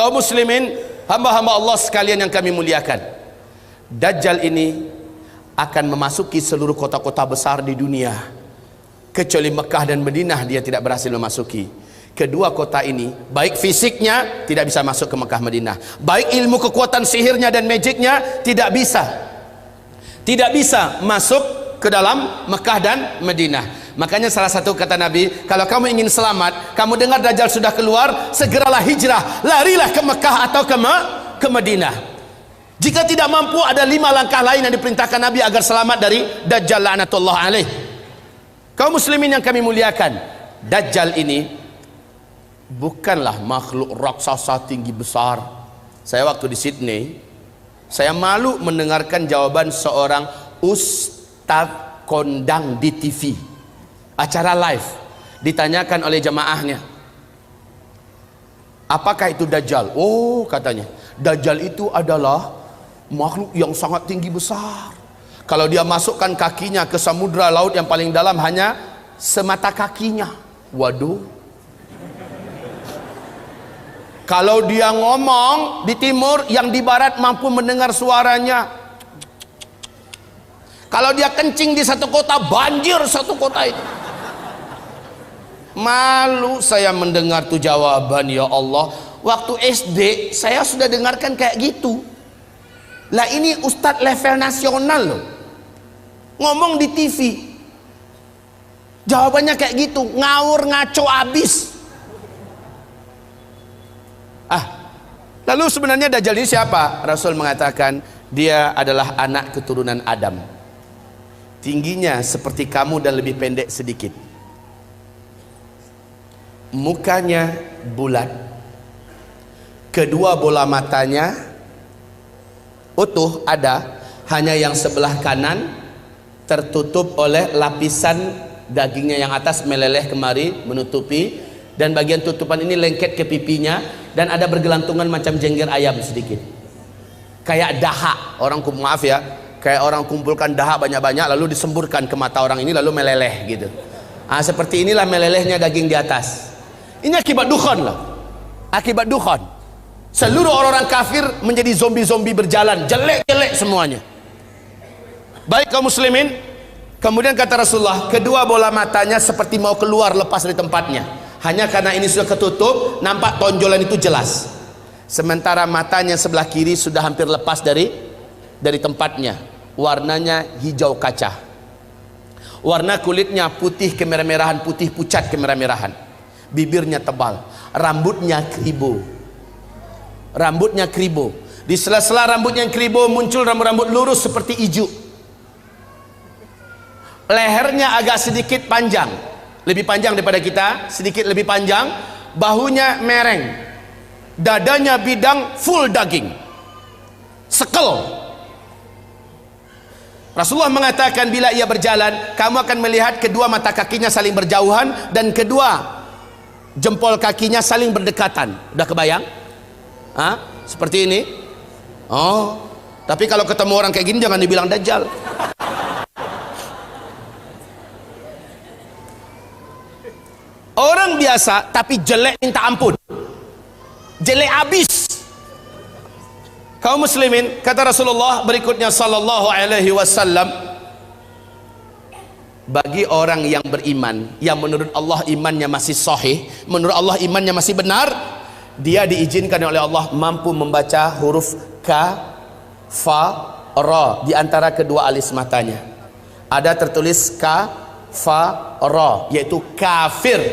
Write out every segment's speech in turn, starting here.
Kaum muslimin, hamba-hamba Allah sekalian yang kami muliakan, Dajjal ini akan memasuki seluruh kota-kota besar di dunia, kecuali Mekah dan Madinah dia tidak berhasil memasuki. Kedua kota ini, baik fisiknya tidak bisa masuk ke Mekah Madinah, baik ilmu kekuatan sihirnya dan magicnya tidak bisa masuk ke dalam Mekah dan Madinah. Makanya salah satu kata Nabi, kalau kamu ingin selamat, kamu dengar Dajjal sudah keluar, segeralah hijrah, larilah ke Mekah atau ke Madinah. Jika tidak mampu, ada 5 langkah lain yang diperintahkan Nabi agar selamat dari Dajjal la'natullah alaih. Kaum muslimin yang kami muliakan, Dajjal ini bukanlah makhluk raksasa tinggi besar. Saya waktu di Sydney, saya malu mendengarkan jawaban seorang ustaz kondang di TV, acara live, ditanyakan oleh jamaahnya, apakah itu Dajjal? Oh, katanya, Dajjal itu adalah makhluk yang sangat tinggi besar. Kalau dia masukkan kakinya ke samudra laut yang paling dalam hanya semata kakinya. Waduh. Kalau dia ngomong di timur, yang di barat mampu mendengar suaranya. Kalau dia kencing di satu kota, banjir satu kota itu. Malu saya mendengar tuh jawaban, ya Allah. Waktu SD saya sudah dengarkan kayak gitu. Lah ini ustadz level nasional loh, ngomong di TV, jawabannya kayak gitu, ngawur ngaco abis. Lalu sebenarnya Dajjal ini siapa? Rasul mengatakan dia adalah anak keturunan Adam, tingginya seperti kamu dan lebih pendek sedikit, mukanya bulat, kedua bola matanya utuh ada, hanya yang sebelah kanan tertutup oleh lapisan dagingnya yang atas meleleh kemari menutupi, dan bagian tutupan ini lengket ke pipinya, dan ada bergelantungan macam jengger ayam sedikit, kayak dahak. Orang maaf ya, kayak orang kumpulkan dahak banyak-banyak lalu disemburkan ke mata orang ini lalu meleleh gitu. Seperti inilah melelehnya daging di atas. Ini akibat dukhan loh, akibat dukhan. Seluruh orang-orang kafir menjadi zombie-zombie berjalan, jelek-jelek semuanya. Baik kaum muslimin, kemudian kata Rasulullah, kedua bola matanya seperti mau keluar lepas dari tempatnya. Hanya karena ini sudah ketutup, nampak tonjolan itu jelas. Sementara matanya sebelah kiri sudah hampir lepas dari tempatnya. Warnanya hijau kaca. Warna kulitnya putih kemerah-merahan, putih pucat kemerah-merahan. Bibirnya tebal, rambutnya keribu. Rambutnya keribu, di sela-sela rambutnya yang keribu muncul rambut-rambut lurus seperti ijuk. Lehernya agak sedikit panjang, lebih panjang daripada kita, sedikit lebih panjang. Bahunya mereng, dadanya bidang, full daging, sekel. Rasulullah mengatakan bila ia berjalan, kamu akan melihat kedua mata kakinya saling berjauhan dan kedua jempol kakinya saling berdekatan. Udah kebayang? Seperti ini. Tapi kalau ketemu orang kayak gini jangan dibilang Dajjal. Orang biasa tapi jelek minta ampun, jelek abis. Kaum muslimin, kata Rasulullah berikutnya sallallahu alaihi wasallam, bagi orang yang beriman, yang menurut Allah imannya masih sahih, menurut Allah imannya masih benar, dia diizinkan oleh Allah mampu membaca huruf ka, fa, ra di antara kedua alis matanya. Ada tertulis ka, fa, ra, yaitu kafir.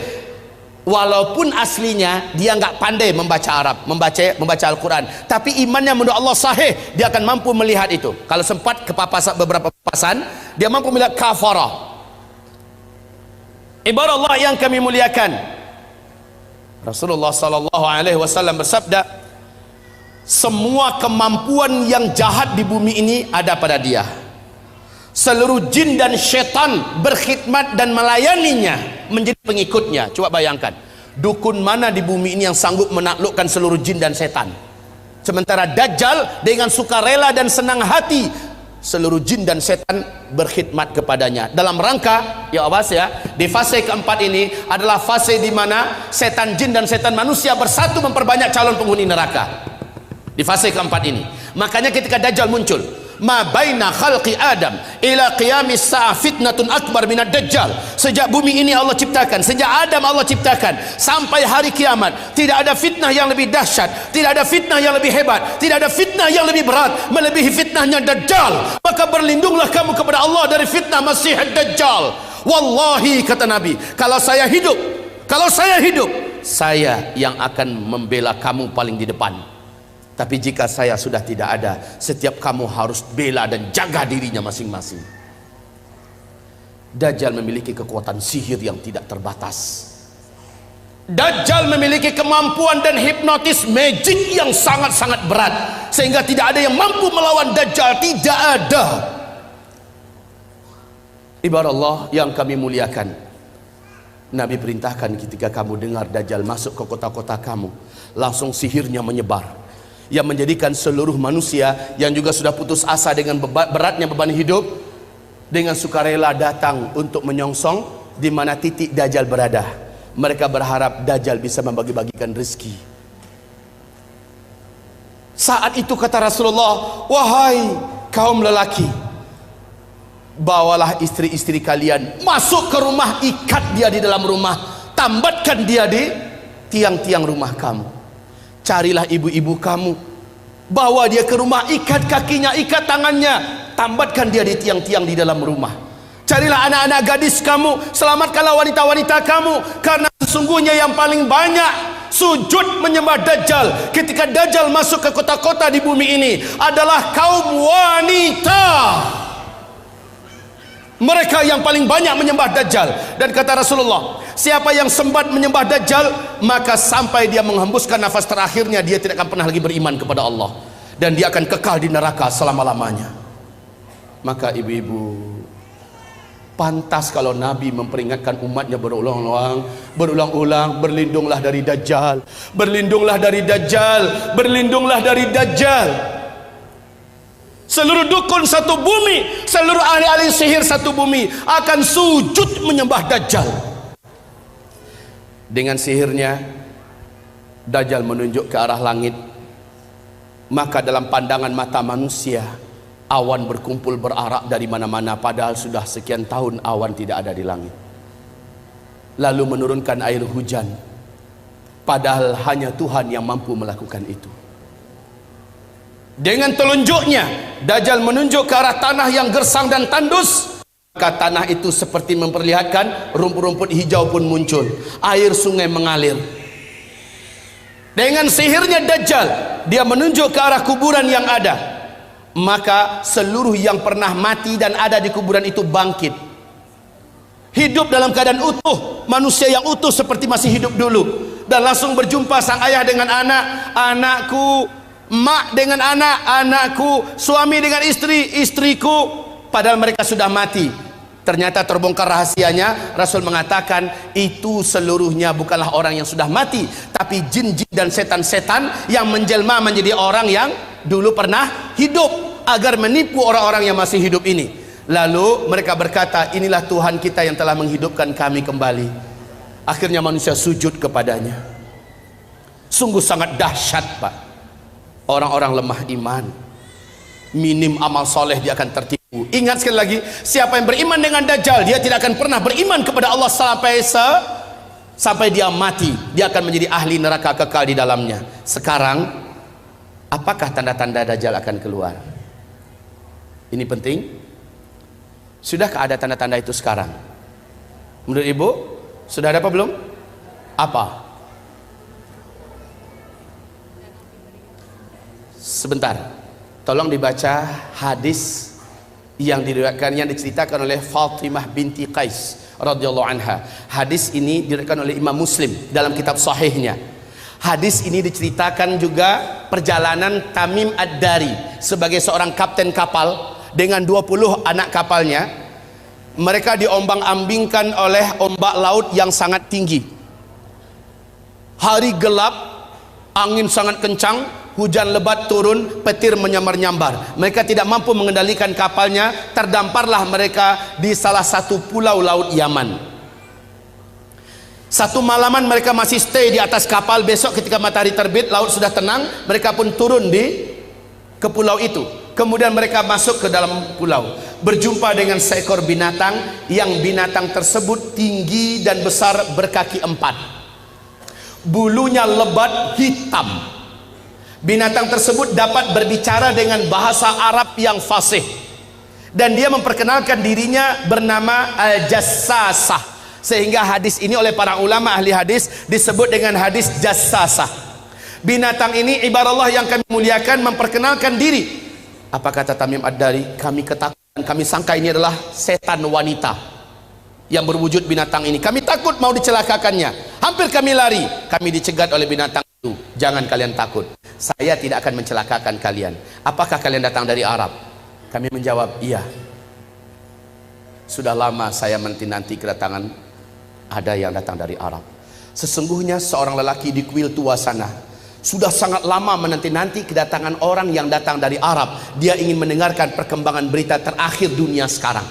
Walaupun aslinya dia nggak pandai membaca Arab, membaca Al-Quran, tapi imannya menurut Allah sahih, dia akan mampu melihat itu. Kalau sempat ke beberapa papasan, dia mampu melihat kafara. Ibarat Allah yang kami muliakan, Rasulullah sallallahu alaihi wasallam bersabda, semua kemampuan yang jahat di bumi ini ada pada dia. Seluruh jin dan syaitan berkhidmat dan melayaninya, menjadi pengikutnya. Coba bayangkan, dukun mana di bumi ini yang sanggup menaklukkan seluruh jin dan setan? Sementara Dajjal dengan sukarela dan senang hati seluruh jin dan setan berkhidmat kepadanya. Dalam rangka, ya awas ya, di fase keempat ini adalah fase di mana setan jin dan setan manusia bersatu memperbanyak calon penghuni neraka. Di fase keempat ini, makanya ketika Dajjal muncul, ma baina khalqi Adam ila qiyamis sa'ah fitnatun akbar minad Dajjal. Sejak bumi ini Allah ciptakan, sejak Adam Allah ciptakan sampai hari kiamat, tidak ada fitnah yang lebih dahsyat, tidak ada fitnah yang lebih hebat, tidak ada fitnah yang lebih berat melebihi fitnahnya Dajjal. Maka berlindunglah kamu kepada Allah dari fitnah Masih Dajjal. Wallahi, kata Nabi, kalau saya hidup, saya yang akan membela kamu paling di depan. Tapi jika saya sudah tidak ada, setiap kamu harus bela dan jaga dirinya masing-masing. Dajjal memiliki kekuatan sihir yang tidak terbatas. Dajjal memiliki kemampuan dan hipnotis magic yang sangat-sangat berat, sehingga tidak ada yang mampu melawan Dajjal. Tidak ada. Ibarat Allah yang kami muliakan, Nabi perintahkan ketika kamu dengar Dajjal masuk ke kota-kota kamu, langsung sihirnya menyebar, yang menjadikan seluruh manusia yang juga sudah putus asa dengan beratnya beban hidup, dengan sukarela datang untuk menyongsong di mana titik Dajjal berada. Mereka berharap Dajjal bisa membagi-bagikan rezeki. Saat itu kata Rasulullah, wahai kaum lelaki, bawalah istri-istri kalian masuk ke rumah, ikat dia di dalam rumah, tambatkan dia di tiang-tiang rumah kamu. Carilah ibu-ibu kamu, bawa dia ke rumah, ikat kakinya, ikat tangannya, tambatkan dia di tiang-tiang di dalam rumah. Carilah anak-anak gadis kamu, selamatkanlah wanita-wanita kamu, karena sesungguhnya yang paling banyak sujud menyembah Dajjal ketika Dajjal masuk ke kota-kota di bumi ini adalah kaum wanita. Mereka yang paling banyak menyembah Dajjal. Dan kata Rasulullah, siapa yang sempat menyembah Dajjal, maka sampai dia menghembuskan nafas terakhirnya, dia tidak akan pernah lagi beriman kepada Allah, dan dia akan kekal di neraka selama-lamanya. Maka ibu-ibu, pantas kalau Nabi memperingatkan umatnya berulang-ulang, berlindunglah dari Dajjal, berlindunglah dari Dajjal, berlindunglah dari Dajjal. Seluruh dukun satu bumi, seluruh ahli-ahli sihir satu bumi akan sujud menyembah Dajjal. Dengan sihirnya, Dajjal menunjuk ke arah langit. Maka dalam pandangan mata manusia, awan berkumpul berarak dari mana-mana, padahal sudah sekian tahun awan tidak ada di langit. Lalu menurunkan air hujan, padahal hanya Tuhan yang mampu melakukan itu. Dengan telunjuknya, Dajjal menunjuk ke arah tanah yang gersang dan tandus, maka tanah itu seperti memperlihatkan rumput-rumput hijau pun muncul, air sungai mengalir. Dengan sihirnya Dajjal, dia menunjuk ke arah kuburan yang ada, maka seluruh yang pernah mati dan ada di kuburan itu bangkit, hidup dalam keadaan utuh, manusia yang utuh seperti masih hidup dulu, dan langsung berjumpa sang ayah dengan anak, anakku, mak dengan anak, anakku, suami dengan istri, istriku, padahal mereka sudah mati. Ternyata terbongkar rahasianya. Rasul mengatakan itu seluruhnya bukanlah orang yang sudah mati, tapi jin-jin dan setan-setan yang menjelma menjadi orang yang dulu pernah hidup, agar menipu orang-orang yang masih hidup ini. Lalu mereka berkata, inilah Tuhan kita yang telah menghidupkan kami kembali. Akhirnya manusia sujud kepadanya. Sungguh sangat dahsyat, Pak. Orang-orang lemah iman, minim amal soleh, dia akan tertipu. Ingat sekali lagi, siapa yang beriman dengan Dajjal, dia tidak akan pernah beriman kepada Allah sampai dia mati. Dia akan menjadi ahli neraka kekal di dalamnya. Sekarang, apakah tanda-tanda Dajjal akan keluar? Ini penting. Sudahkah ada tanda-tanda itu sekarang? Menurut ibu, sudah ada apa belum? Apa? Sebentar, tolong dibaca hadis yang diriwayatkan, yang diceritakan oleh Fatimah binti Qais radhiyallahu anha. Hadis ini diriwayatkan oleh Imam Muslim dalam kitab sahihnya. Hadis ini diceritakan juga perjalanan Tamim Ad-Dari sebagai seorang kapten kapal dengan 20 anak kapalnya. Mereka diombang-ambingkan oleh ombak laut yang sangat tinggi. Hari gelap, angin sangat kencang, hujan lebat turun, petir menyambar-nyambar. Mereka tidak mampu mengendalikan kapalnya, terdamparlah mereka di salah satu pulau laut Yaman. Satu malaman mereka masih stay di atas kapal. Besok ketika matahari terbit, laut sudah tenang, mereka pun turun ke pulau itu. Kemudian mereka masuk ke dalam pulau, berjumpa dengan seekor binatang, yang binatang tersebut tinggi dan besar, berkaki 4, bulunya lebat hitam. Binatang tersebut dapat berbicara dengan bahasa Arab yang fasih, dan dia memperkenalkan dirinya bernama Al-Jassasah. Sehingga hadis ini oleh para ulama ahli hadis disebut dengan hadis Jassasah. Binatang ini, ibaratullah yang kami muliakan, memperkenalkan diri. Apa kata Tamim Ad-Dari? Kami ketakutan, kami sangka ini adalah setan wanita yang berwujud binatang ini. Kami takut mau dicelakakannya. Hampir kami lari. Kami dicegat oleh binatang itu. Jangan kalian takut, saya tidak akan mencelakakan kalian. Apakah kalian datang dari Arab? Kami menjawab, iya. Sudah lama saya menanti kedatangan ada yang datang dari Arab. Sesungguhnya seorang lelaki di kuil tua sana sudah sangat lama menanti-nanti kedatangan orang yang datang dari Arab. Dia ingin mendengarkan perkembangan berita terakhir dunia sekarang.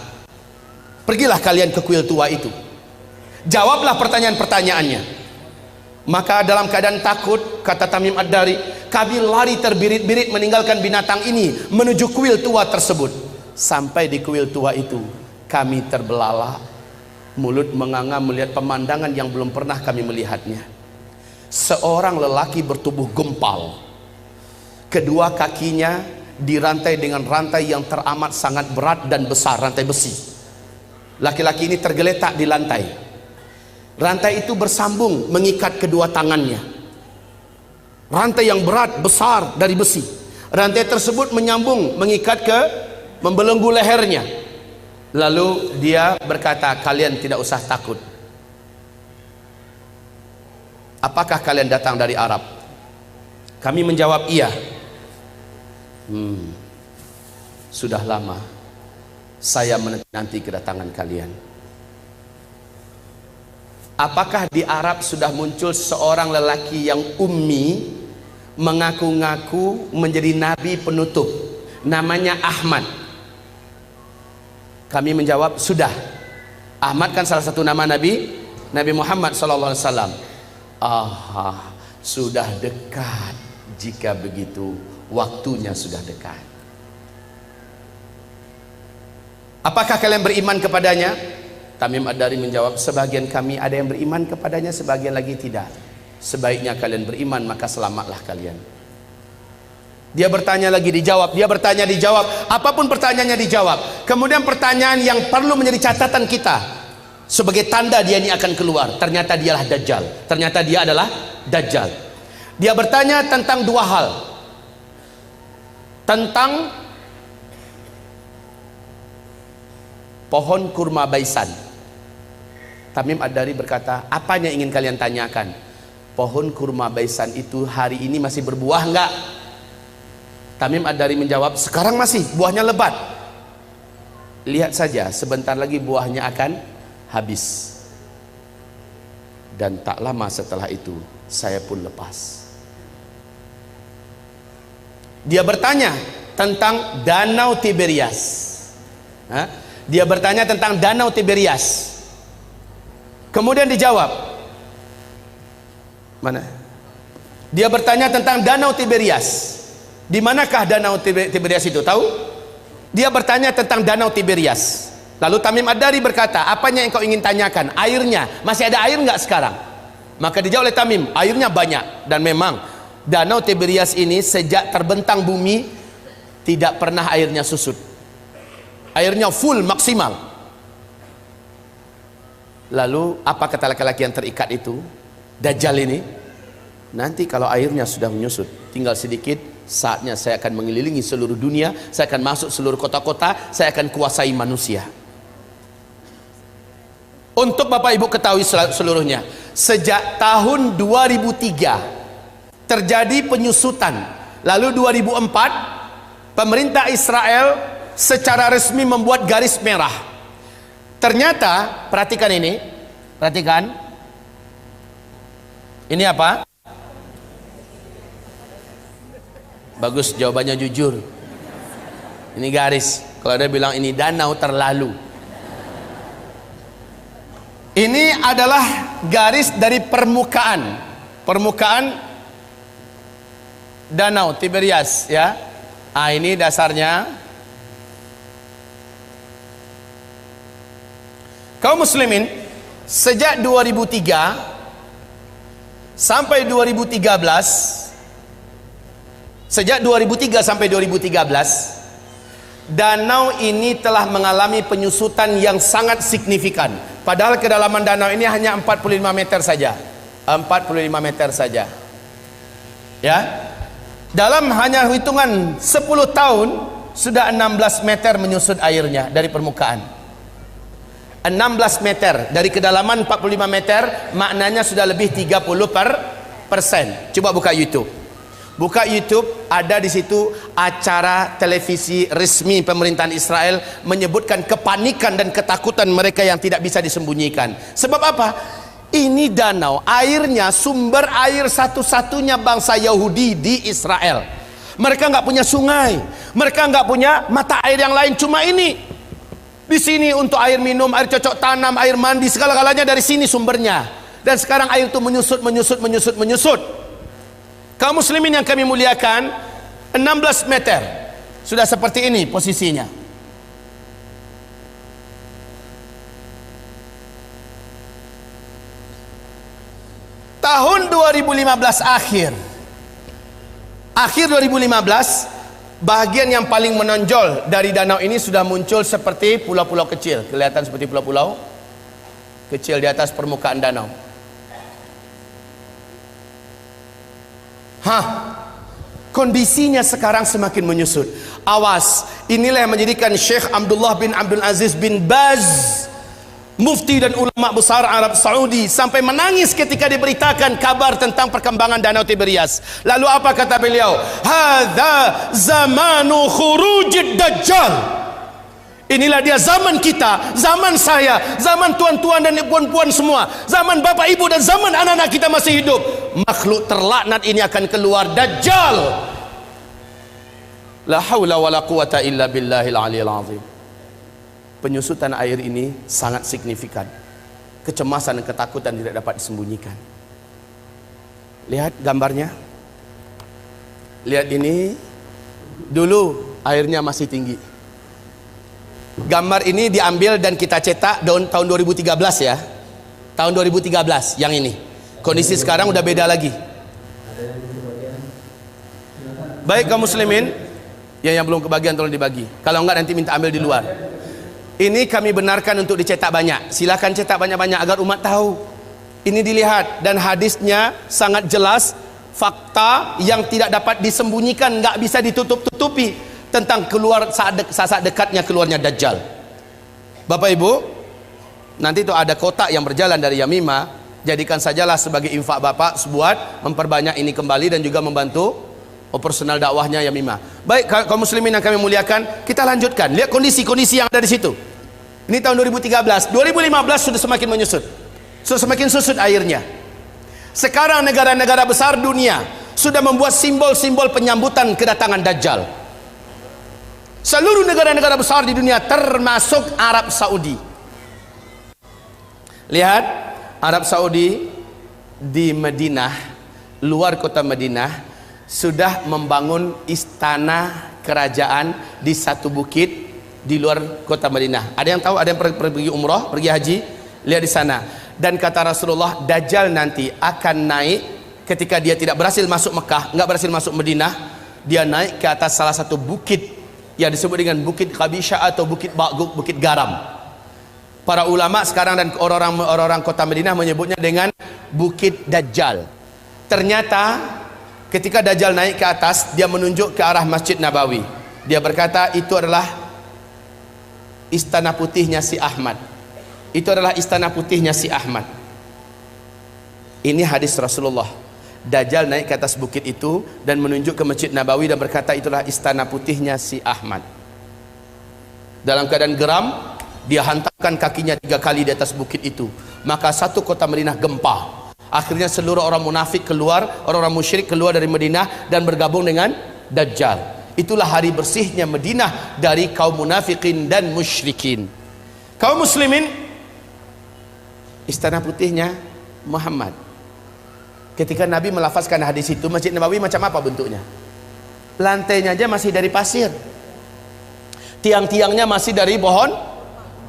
Pergilah kalian ke kuil tua itu, jawablah pertanyaan-pertanyaannya. Maka dalam keadaan takut, kata Tamim Ad-Dari, kami lari terbirit-birit meninggalkan binatang ini menuju kuil tua tersebut. Sampai di kuil tua itu, kami terbelalak, mulut menganga melihat pemandangan yang belum pernah kami melihatnya. Seorang lelaki bertubuh gempal, kedua kakinya dirantai dengan rantai yang teramat sangat berat dan besar, rantai besi. Laki-laki ini tergeletak di lantai. Rantai itu bersambung mengikat kedua tangannya. Rantai yang berat besar dari besi. Rantai tersebut menyambung mengikat membelenggu lehernya. Lalu dia berkata, kalian tidak usah takut. Apakah kalian datang dari Arab? Kami menjawab, iya. Sudah lama saya menanti kedatangan kalian. Apakah di Arab sudah muncul seorang lelaki yang ummi, mengaku-ngaku menjadi nabi penutup, namanya Ahmad? Kami menjawab, sudah. Ahmad kan salah satu nama Nabi Muhammad SAW. Sudah dekat. Jika begitu, waktunya sudah dekat. Apakah kalian beriman kepadanya? Tamim Ad-Dari menjawab, sebagian kami ada yang beriman kepadanya, sebagian lagi tidak. Sebaiknya kalian beriman, maka selamatlah kalian. Dia bertanya lagi, dijawab. Dia bertanya, dijawab. Apapun pertanyaannya dijawab. Kemudian pertanyaan yang perlu menjadi catatan kita sebagai tanda dia ini akan keluar. Ternyata dialah Dajjal. Ternyata dia adalah Dajjal. Dia bertanya tentang dua hal. Tentang pohon kurma baisan. Tamim Ad-Dari berkata, apanya ingin kalian tanyakan? Pohon kurma baisan itu hari ini masih berbuah enggak? Tamim Ad-Dari menjawab, sekarang masih, buahnya lebat. Lihat saja, sebentar lagi buahnya akan habis. Dan tak lama setelah itu, saya pun lepas. Dia bertanya tentang Danau Tiberias. Dia bertanya tentang Danau Tiberias. Kemudian dijawab. Mana? Dia bertanya tentang Danau Tiberias. Di manakah Danau Tiberias itu? Tahu? Dia bertanya tentang Danau Tiberias. Lalu Tamim Ad-Dari berkata, apanya yang kau ingin tanyakan? Airnya, masih ada air nggak sekarang? Maka dijawab oleh Tamim, airnya banyak. Dan memang Danau Tiberias ini sejak terbentang bumi tidak pernah airnya susut. Airnya full, maksimal. Lalu apa kata laki-laki yang terikat itu? Dajjal ini, nanti kalau airnya sudah menyusut, tinggal sedikit, saatnya saya akan mengelilingi seluruh dunia, saya akan masuk seluruh kota-kota, saya akan kuasai manusia. Untuk Bapak Ibu ketahui seluruhnya, sejak tahun 2003 terjadi penyusutan. Lalu 2004 pemerintah Israel secara resmi membuat garis merah. Ternyata, perhatikan ini, perhatikan. Ini apa? Bagus, jawabannya jujur. Ini garis. Kalau dia bilang ini danau, terlalu. Ini adalah garis dari permukaan danau Tiberias, ya. Ini dasarnya. Kaum muslimin, sejak 2003 sampai 2013, sejak 2003 sampai 2013, danau ini telah mengalami penyusutan yang sangat signifikan. Padahal kedalaman danau ini hanya 45 meter saja. 45 meter saja. Ya. Dalam hanya hitungan 10 tahun sudah 16 meter menyusut airnya dari permukaan. 16 meter dari kedalaman 45 meter, maknanya sudah lebih 30%. Coba buka YouTube. Buka YouTube, ada di situ acara televisi resmi pemerintahan Israel menyebutkan kepanikan dan ketakutan mereka yang tidak bisa disembunyikan. Sebab apa? Ini danau, airnya sumber air satu-satunya bangsa Yahudi di Israel. Mereka nggak punya sungai, mereka nggak punya mata air yang lain, cuma ini. Di sini untuk air minum, air cocok tanam, air mandi, segala-galanya dari sini sumbernya. Dan sekarang air itu menyusut. Kaum muslimin yang kami muliakan, 16 meter sudah seperti ini posisinya. Tahun 2015 akhir 2015, bahagian yang paling menonjol dari danau ini sudah muncul seperti pulau-pulau kecil. Kelihatan seperti pulau-pulau kecil di atas permukaan danau. Kondisinya sekarang semakin menyusut. Awas, inilah yang menjadikan Syekh Abdullah bin Abdul Aziz bin Baz, mufti dan ulama besar Arab Saudi, sampai menangis ketika diberitakan kabar tentang perkembangan danau Tiberias. Lalu apa kata beliau? Hadza zamanu khurujid dajjal. Inilah dia zaman kita, zaman saya, zaman tuan-tuan dan puan-puan semua, zaman bapak ibu dan zaman anak-anak kita masih hidup. Makhluk terlaknat ini akan keluar, Dajjal. La haula wala quwata illa billahil aliyil azim. Penyusutan air ini sangat signifikan. Kecemasan dan ketakutan tidak dapat disembunyikan. Lihat gambarnya. Lihat ini. Dulu airnya masih tinggi. Gambar ini diambil dan kita cetak tahun 2013 ya. Tahun 2013 yang ini. Kondisi sekarang udah beda lagi. Baik kaum muslimin, yang belum kebagian tolong dibagi. Kalau enggak nanti minta ambil di luar. Ini kami benarkan untuk dicetak banyak. Silakan cetak banyak-banyak agar umat tahu. Ini dilihat dan hadisnya sangat jelas, fakta yang tidak dapat disembunyikan, nggak bisa ditutup-tutupi tentang keluar saat dekatnya keluarnya Dajjal. Bapak Ibu, nanti itu ada kotak yang berjalan dari Yamimah, jadikan sajalah sebagai infak Bapak buat memperbanyak ini kembali dan juga membantu operasional dakwahnya Yamimah. Baik kaum muslimin yang kami muliakan, kita lanjutkan. Lihat kondisi-kondisi yang ada di situ. Ini tahun 2013, 2015 sudah semakin menyusut. Sudah semakin susut airnya. Sekarang negara-negara besar dunia sudah membuat simbol-simbol penyambutan kedatangan Dajjal. Seluruh negara-negara besar di dunia termasuk Arab Saudi. Lihat Arab Saudi di Madinah, luar kota Madinah, sudah membangun istana kerajaan di satu bukit di luar kota Madinah. Ada yang tahu? Ada yang pergi umrah, pergi haji? Lihat di sana. Dan kata Rasulullah, Dajjal nanti akan naik ketika dia tidak berhasil masuk Mekah, nggak berhasil masuk Madinah, dia naik ke atas salah satu bukit yang disebut dengan Bukit Khabisha atau Bukit Ba'guk, Bukit Garam. Para ulama sekarang dan orang-orang kota Madinah menyebutnya dengan Bukit Dajjal. Ternyata ketika Dajjal naik ke atas, dia menunjuk ke arah Masjid Nabawi. Dia berkata itu adalah istana putihnya si Ahmad. Itu adalah istana putihnya si Ahmad. Ini hadis Rasulullah. Dajjal naik ke atas bukit itu dan menunjuk ke Masjid Nabawi dan berkata itulah istana putihnya si Ahmad. Dalam keadaan geram, dia hantarkan kakinya 3 kali di atas bukit itu. Maka satu kota Madinah gempa. Akhirnya seluruh orang munafik keluar, orang-orang musyrik keluar dari Madinah dan bergabung dengan Dajjal. Itulah hari bersihnya Madinah dari kaum munafikin dan musyrikin. Kaum muslimin, istana putihnya Muhammad. Ketika Nabi melafazkan hadis itu, Masjid Nabawi macam apa bentuknya? Lantainya aja masih dari pasir, tiang-tiangnya masih dari pohon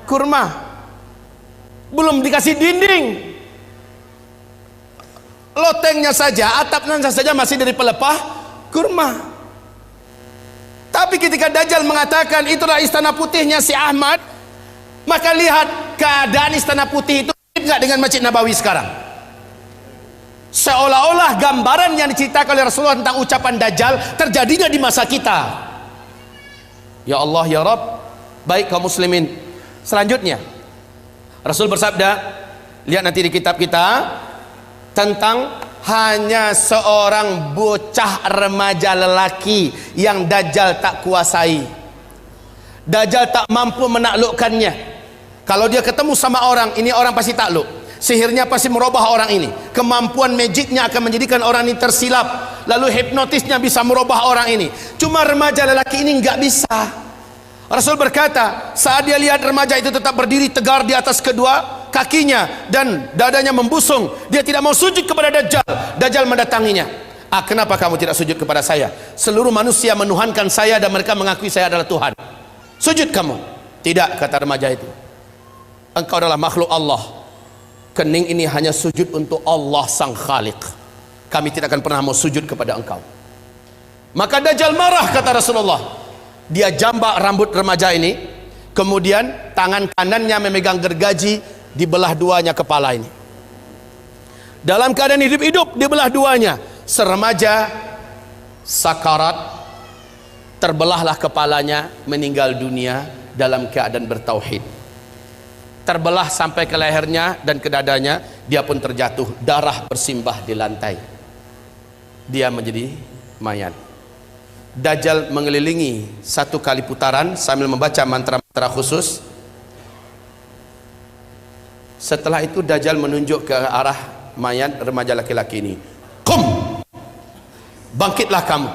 kurma, belum dikasih dinding. Lotengnya saja, atapnya saja masih dari pelepah kurma. Tapi ketika Dajjal mengatakan itulah istana putihnya si Ahmad, maka lihat keadaan istana putih itu enggak dengan Masjid Nabawi sekarang. Seolah-olah gambaran yang diceritakan oleh Rasulullah tentang ucapan Dajjal terjadinya di masa kita. Ya Allah ya Rabb. Baik kaum muslimin, selanjutnya Rasul bersabda, lihat nanti di kitab kita, tentang hanya seorang bocah remaja lelaki yang Dajjal tak kuasai. Dajjal tak mampu menaklukkannya. Kalau dia ketemu sama orang, ini orang pasti takluk. Sihirnya pasti merubah orang ini. Kemampuan magicnya akan menjadikan orang ini tersilap. Lalu hipnotisnya bisa merubah orang ini. Cuma remaja lelaki ini nggak bisa. Rasul berkata, saat dia lihat remaja itu tetap berdiri tegar di atas kedua kakinya dan dadanya membusung, dia tidak mau sujud kepada Dajjal. Dajjal mendatanginya. Kenapa kamu tidak sujud kepada saya? Seluruh manusia menuhankan saya dan mereka mengakui saya adalah Tuhan. Sujud kamu. Tidak, kata remaja itu. Engkau adalah makhluk Allah. Kening ini hanya sujud untuk Allah sang Khaliq. Kami tidak akan pernah mau sujud kepada engkau. Maka Dajjal marah, kata Rasulullah. Dia jambak rambut remaja ini, kemudian tangan kanannya memegang gergaji, dibelah duanya kepala ini. Dalam keadaan hidup-hidup dibelah duanya. Seremaja sakarat, terbelahlah kepalanya, meninggal dunia dalam keadaan bertauhid. Terbelah sampai ke lehernya dan ke dadanya, dia pun terjatuh, darah bersimbah di lantai. Dia menjadi mayat. Dajjal mengelilingi 1 kali putaran sambil membaca mantra-mantra khusus. Setelah itu Dajjal menunjuk ke arah mayat remaja laki-laki ini. Qum, bangkitlah kamu,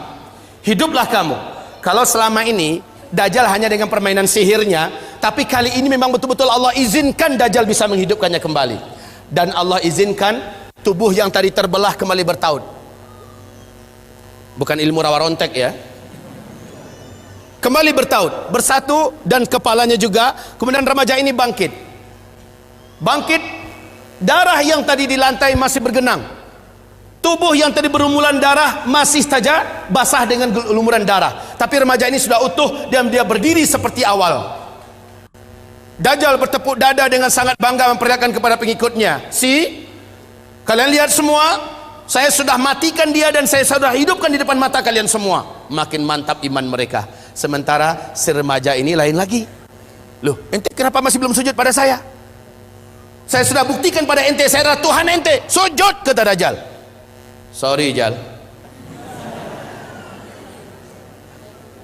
hiduplah kamu. Kalau selama ini Dajjal hanya dengan permainan sihirnya, tapi kali ini memang betul-betul Allah izinkan Dajjal bisa menghidupkannya kembali. Dan Allah izinkan tubuh yang tadi terbelah kembali bertaut. Bukan ilmu rawa rontek ya. Kembali bertaut, bersatu, dan kepalanya juga. Kemudian remaja ini bangkit. Bangkit, darah yang tadi di lantai masih bergenang. Tubuh yang tadi berlumuran darah masih saja basah dengan lumuran darah. Tapi remaja ini sudah utuh dan dia berdiri seperti awal. Dajjal bertepuk dada dengan sangat bangga memperlihatkan kepada pengikutnya, kalian lihat semua, saya sudah matikan dia dan saya sudah hidupkan di depan mata kalian semua. Makin mantap iman mereka. Sementara si remaja ini lain lagi. Loh, ente kenapa masih belum sujud pada saya? Saya sudah buktikan pada ente, saya adalah Tuhan ente. Sujud, kata Dajjal. Sorry Jal.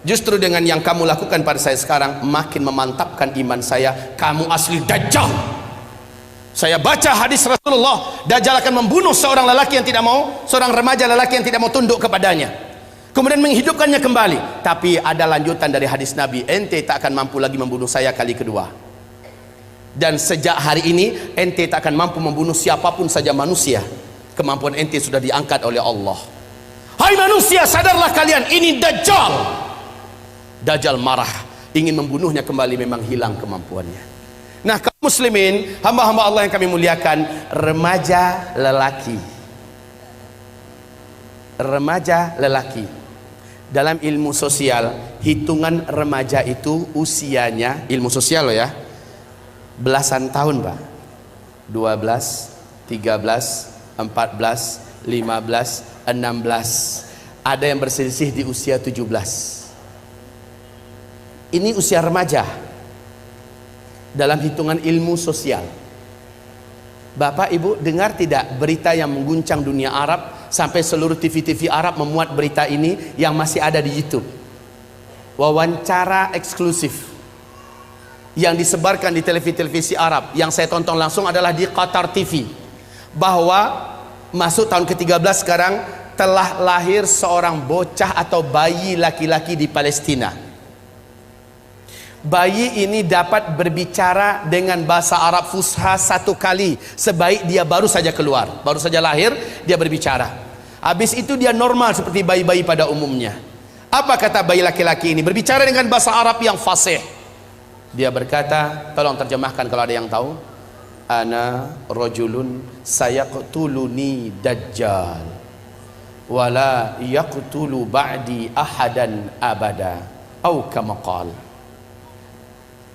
Justru dengan yang kamu lakukan pada saya sekarang, makin memantapkan iman saya. Kamu asli Dajjal. Saya baca hadis Rasulullah, Dajjal akan membunuh seorang lelaki yang tidak mau, seorang remaja lelaki yang tidak mau tunduk kepadanya, kemudian menghidupkannya kembali. Tapi ada lanjutan dari hadis Nabi, ente tak akan mampu lagi membunuh saya kali kedua. Dan sejak hari ini ente tak akan mampu membunuh siapapun saja manusia. Kemampuan ente sudah diangkat oleh Allah. Hai manusia, sadarlah kalian, ini Dajjal. Dajjal marah, ingin membunuhnya kembali, memang hilang kemampuannya. Nah kaum muslimin, hamba-hamba Allah yang kami muliakan, remaja lelaki. Remaja lelaki. Dalam ilmu sosial, hitungan remaja itu usianya, ilmu sosial loh ya, belasan tahun Pak. 12, 13, 14, 15, 16. Ada yang berselisih di usia 17. Ini usia remaja dalam hitungan ilmu sosial. Bapak Ibu dengar tidak berita yang mengguncang dunia Arab, sampai seluruh TV-TV Arab memuat berita ini yang masih ada di YouTube. Wawancara eksklusif yang disebarkan di televisi-televisi Arab, yang saya tonton langsung adalah di Qatar TV, bahwa masuk tahun ke-13 sekarang, telah lahir seorang bocah atau bayi laki-laki di Palestina. Bayi ini dapat berbicara dengan bahasa Arab Fusha 1 kali sebaik dia baru saja keluar, baru saja lahir dia berbicara. Habis itu dia normal seperti bayi-bayi pada umumnya. Apa kata bayi laki-laki ini? Berbicara dengan bahasa Arab yang fasih. Dia berkata, tolong terjemahkan kalau ada yang tahu. Ana rajulun sayaqtuluni dajjal wala yaqtulu ba'di ahadan abada au kama qala.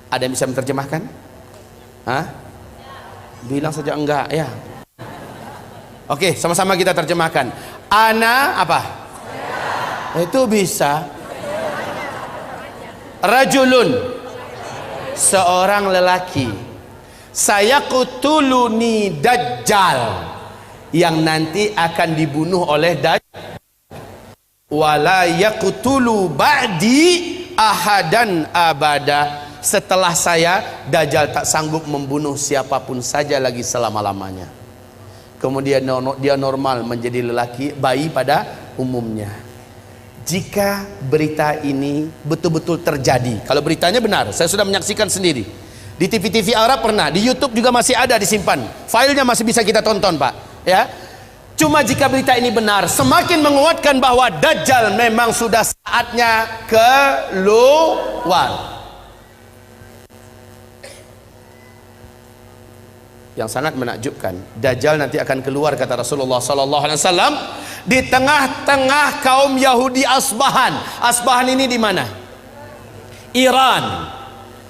Ada yang bisa menerjemahkan? Hah? Bilang saja enggak ya. Oke, sama-sama kita terjemahkan. Ana apa? Itu bisa. Rajulun, seorang lelaki. Sayaqtuluni dajjal, yang nanti akan dibunuh oleh dajjal. Wala yaqtulu ba'di ahadan abada. Setelah saya, dajjal tak sanggup membunuh siapapun saja lagi selama-lamanya. Kemudian dia normal menjadi lelaki, bayi pada umumnya. Jika berita ini betul-betul terjadi, kalau beritanya benar, saya sudah menyaksikan sendiri di TV-TV Arab, pernah di YouTube juga masih ada disimpan, filenya masih bisa kita tonton Pak ya. Cuma jika berita ini benar, semakin menguatkan bahwa Dajjal memang sudah saatnya keluar. Yang sangat menakjubkan, Dajjal nanti akan keluar, kata Rasulullah SAW, di tengah-tengah kaum Yahudi Asbahan. Asbahan ini di mana? Iran.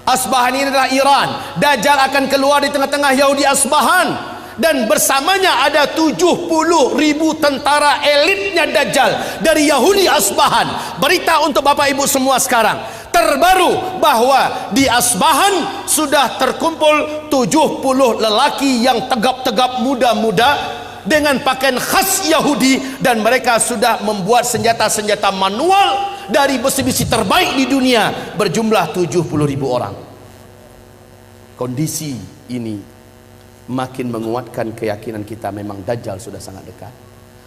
Asbahan ini adalah Iran. Dajjal akan keluar di tengah-tengah Yahudi Asbahan, dan bersamanya ada 70.000 tentara elitnya Dajjal dari Yahudi Asbahan. Berita untuk Bapak Ibu semua sekarang terbaru bahwa di Asbahan sudah terkumpul 70 lelaki yang tegap-tegap, muda-muda dengan pakaian khas Yahudi, dan mereka sudah membuat senjata-senjata manual dari besi-besi terbaik di dunia berjumlah 70.000 orang. Kondisi ini makin menguatkan keyakinan kita memang Dajjal sudah sangat dekat.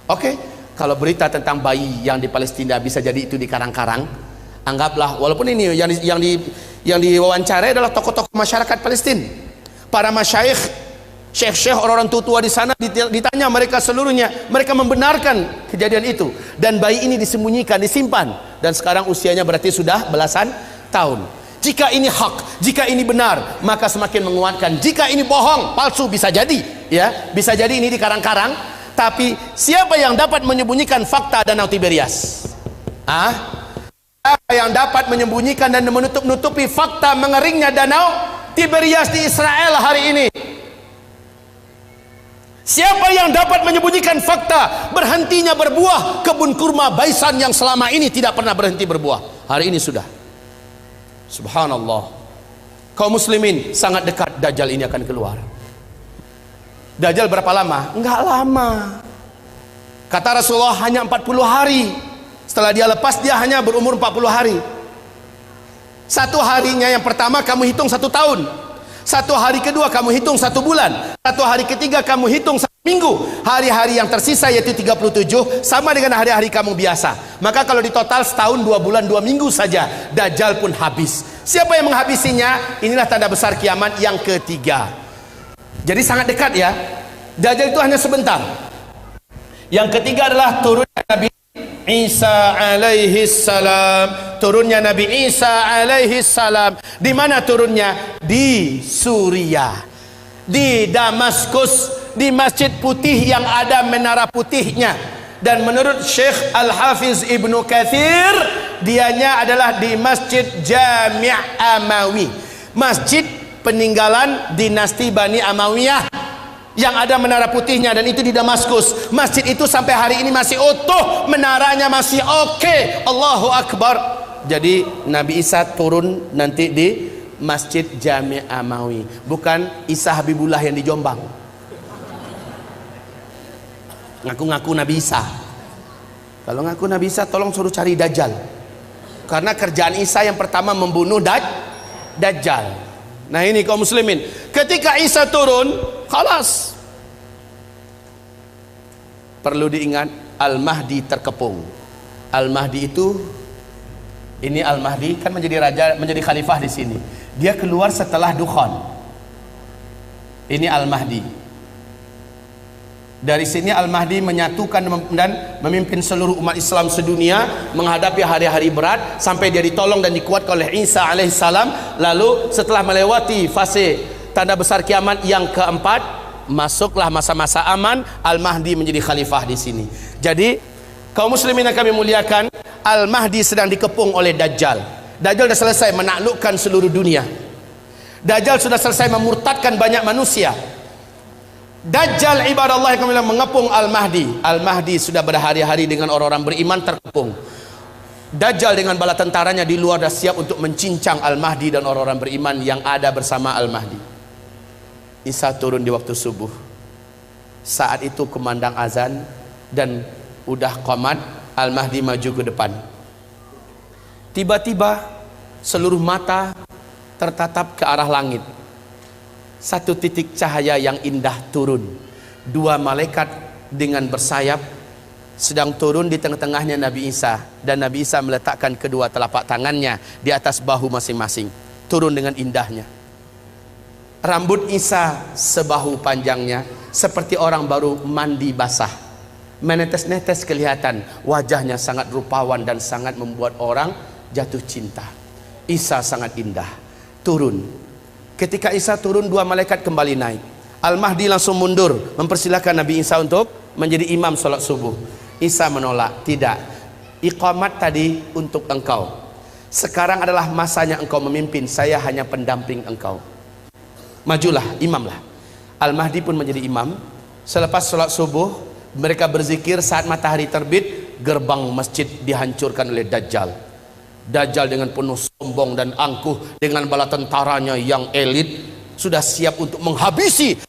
Oke, kalau berita tentang bayi yang di Palestina bisa jadi itu di karang-karang, anggaplah, walaupun ini yang diwawancarai adalah tokoh-tokoh masyarakat Palestina, para masyayikh, syekh-syekh, orang-orang tua di sana, ditanya mereka seluruhnya, mereka membenarkan kejadian itu, dan bayi ini disembunyikan, disimpan, dan sekarang usianya berarti sudah belasan tahun. Jika ini hak, jika ini benar, maka semakin menguatkan. Jika ini bohong, palsu, bisa jadi ya, bisa jadi ini di karang-karang. Tapi siapa yang dapat menyembunyikan fakta Danau Tiberias? Apa yang dapat menyembunyikan dan menutup-nutupi fakta mengeringnya Danau Tiberias di Israel hari ini? Siapa yang dapat menyembunyikan fakta berhentinya berbuah kebun kurma Baisan yang selama ini tidak pernah berhenti berbuah? Hari ini sudah. Subhanallah. Kaum muslimin, sangat dekat Dajjal ini akan keluar. Dajjal berapa lama? Enggak lama. Kata Rasulullah hanya 40 hari. Setelah dia lepas, dia hanya berumur 40 hari. Satu harinya yang pertama kamu hitung 1 tahun. Satu hari kedua kamu hitung 1 bulan. Satu hari ketiga kamu hitung 1 minggu. Hari-hari yang tersisa yaitu 37 sama dengan hari-hari kamu biasa. Maka kalau ditotal setahun 2 bulan 2 minggu saja, Dajjal pun habis. Siapa yang menghabisinya? Inilah tanda besar kiamat yang ketiga. Jadi sangat dekat ya. Dajjal itu hanya sebentar. Yang ketiga adalah turunnya Nabi Isa alaihi salam. Turunnya Nabi Isa alaihi salam. Di mana turunnya? Di Suriah, di Damaskus, di Masjid Putih yang ada menara putihnya. Dan menurut Syekh Al-Hafiz Ibnu Katsir, dianya adalah di Masjid Jami' Amawi, masjid peninggalan dinasti Bani Amawiyah yang ada menara putihnya, dan itu di Damaskus. Masjid itu sampai hari ini masih utuh, menaranya masih oke. Allahu Akbar. Jadi Nabi Isa turun nanti di Masjid Jami' Amawi, bukan Isa Habibullah yang di Jombang. Ngaku-ngaku Nabi Isa. Kalau ngaku Nabi Isa, tolong suruh cari Dajjal, karena kerjaan Isa yang pertama membunuh Dajjal. Nah ini kaum muslimin, ketika Isa turun, khalas. Perlu diingat, Al-Mahdi terkepung. Al-Mahdi itu, ini Al-Mahdi kan menjadi raja, menjadi khalifah di sini. Dia keluar setelah Dukhan. Ini Al-Mahdi. Dari sini Al-Mahdi menyatukan dan memimpin seluruh umat Islam sedunia menghadapi hari-hari berat sampai dia ditolong dan dikuatkan oleh Isa alaihissalam. Lalu setelah melewati fase tanda besar kiamat yang keempat, masuklah masa-masa aman. Al-Mahdi menjadi khalifah di sini. Jadi kaum muslimin yang kami muliakan, Al-Mahdi sedang dikepung oleh Dajjal. Dajjal sudah selesai menaklukkan seluruh dunia. Dajjal sudah selesai memurtadkan banyak manusia. Dajjal ibadallah yang kami mengepung Al-Mahdi. Al-Mahdi sudah berhari-hari dengan orang-orang beriman terkepung. Dajjal dengan bala tentaranya di luar dah siap untuk mencincang Al-Mahdi dan orang-orang beriman yang ada bersama Al-Mahdi. Isa turun di waktu subuh. Saat itu kumandang azan dan udah qamat. Al-Mahdi maju ke depan. Tiba-tiba seluruh mata tertatap ke arah langit. Satu titik cahaya yang indah turun. Dua malaikat dengan bersayap sedang turun di tengah-tengahnya Nabi Isa, dan Nabi Isa meletakkan kedua telapak tangannya di atas bahu masing-masing. Turun dengan indahnya. Rambut Isa sebahu panjangnya, seperti orang baru mandi basah. Menetes-netes kelihatan, wajahnya sangat rupawan dan sangat membuat orang jatuh cinta. Isa sangat indah. Turun. Ketika Isa turun, dua malaikat kembali naik. Al-Mahdi langsung mundur mempersilahkan Nabi Isa untuk menjadi imam sholat subuh. Isa menolak, tidak, iqamat tadi untuk engkau, sekarang adalah masanya engkau memimpin, saya hanya pendamping engkau. Majulah, imamlah. Al-Mahdi pun menjadi imam. Selepas sholat subuh, mereka berzikir. Saat matahari terbit, gerbang masjid dihancurkan oleh Dajjal. Dajjal dengan penuh sombong dan angkuh dengan bala tentaranya yang elit sudah siap untuk menghabisi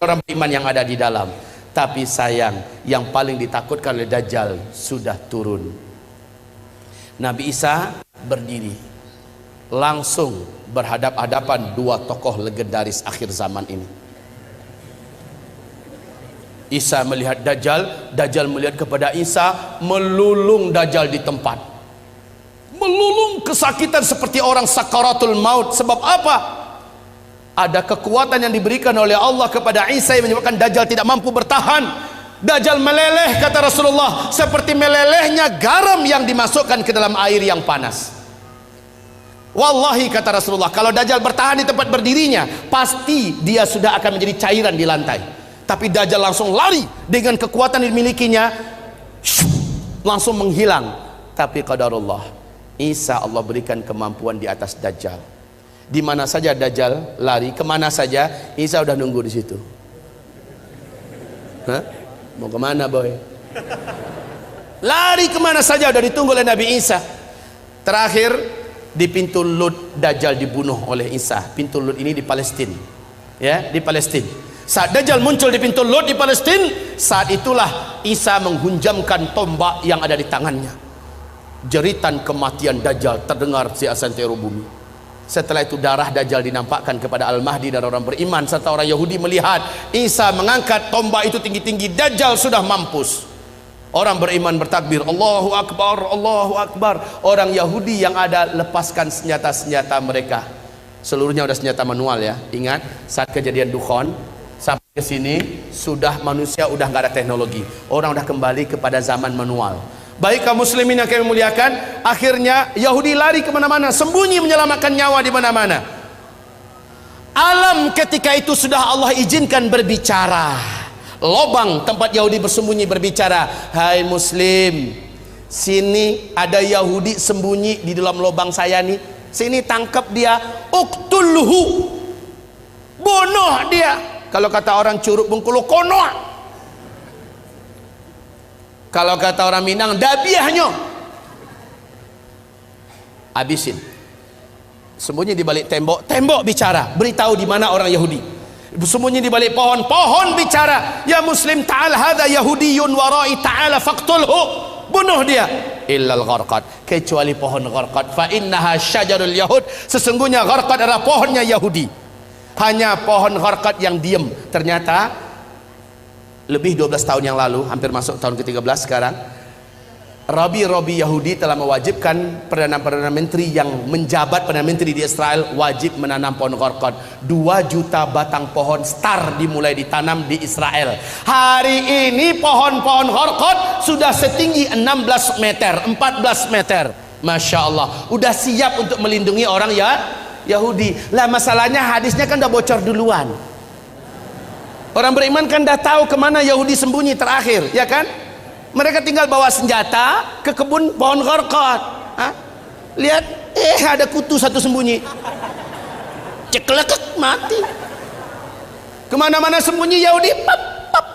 orang beriman yang ada di dalam. Tapi sayang, yang paling ditakutkan oleh Dajjal sudah turun. Nabi Isa berdiri, langsung berhadap-hadapan dua tokoh legendaris akhir zaman ini. Isa melihat Dajjal, Dajjal melihat kepada Isa, melulung Dajjal di tempat. Melulung kesakitan seperti orang sakaratul maut. Sebab apa? Ada kekuatan yang diberikan oleh Allah kepada Isa yang menyebabkan Dajjal tidak mampu bertahan. Dajjal meleleh, kata Rasulullah, seperti melelehnya garam yang dimasukkan ke dalam air yang panas. Wallahi, kata Rasulullah, kalau Dajjal bertahan di tempat berdirinya, pasti dia sudah akan menjadi cairan di lantai. Tapi Dajjal langsung lari dengan kekuatan yang dimilikinya, langsung menghilang. Tapi qadarullah, Isa Allah berikan kemampuan di atas Dajjal. Di mana saja Dajjal lari, kemana saja, Isa udah nunggu di situ. Hah? Mau kemana boy? Lari kemana saja udah ditunggu oleh Nabi Isa. Terakhir di pintu Lut, Dajjal dibunuh oleh Isa. Pintu Lut ini di Palestina, ya, di Palestina. Saat Dajjal muncul di pintu Lut di Palestina, saat itulah Isa menghunjamkan tombak yang ada di tangannya. Jeritan kematian Dajjal terdengar di santero bumi. Setelah itu darah Dajjal dinampakkan kepada Al-Mahdi dan orang beriman serta orang Yahudi melihat Isa mengangkat tombak itu tinggi-tinggi. Dajjal sudah mampus. Orang beriman bertakbir, Allahu Akbar, Allahu Akbar. Orang Yahudi yang ada lepaskan senjata-senjata mereka. Seluruhnya udah senjata manual, ya. Ingat saat kejadian Dukhan sampai ke sini sudah manusia udah nggak ada teknologi. Orang udah kembali kepada zaman manual. Baik kaum muslimin yang kami muliakan, akhirnya Yahudi lari kemana-mana, sembunyi menyelamatkan nyawa di mana-mana. Alam ketika itu sudah Allah izinkan berbicara. Lobang tempat Yahudi bersembunyi berbicara, hai muslim, sini ada Yahudi sembunyi di dalam lobang saya nih, sini tangkap dia, uktulhu, bunuh dia. Kalau kata orang Curug Bengkulu, konoh. Kalau kata orang Minang, dabiahnya, habisin. Sembunyi di balik tembok, tembok bicara, beritahu di mana orang Yahudi. Sembunyi di balik pohon, pohon bicara, ya muslim ta'al hadza yahudiyun warai ta'ala faqtulhu, bunuh dia. Illal gharqad, kecuali pohon gharqad, fa innaha syajarul yahud, sesungguhnya gharqad adalah pohonnya Yahudi. Hanya pohon gharqad yang diam. Ternyata lebih 12 tahun yang lalu, hampir masuk tahun ke-13 sekarang, Rabi Yahudi telah mewajibkan Perdana Menteri yang menjabat Perdana Menteri di Israel wajib menanam pohon korkot. 2 juta batang pohon star dimulai ditanam di Israel. Hari ini pohon-pohon korkot sudah setinggi 16 meter, 14 meter. Masya Allah, udah siap untuk melindungi orang ya Yahudi. Lah masalahnya hadisnya kan udah bocor duluan. Orang beriman kan udah tahu kemana Yahudi sembunyi terakhir, ya kan? Mereka tinggal bawa senjata ke kebun pohon korkot. Lihat, ada kutu satu sembunyi. Ceklekek, mati. Kemana-mana sembunyi Yahudi,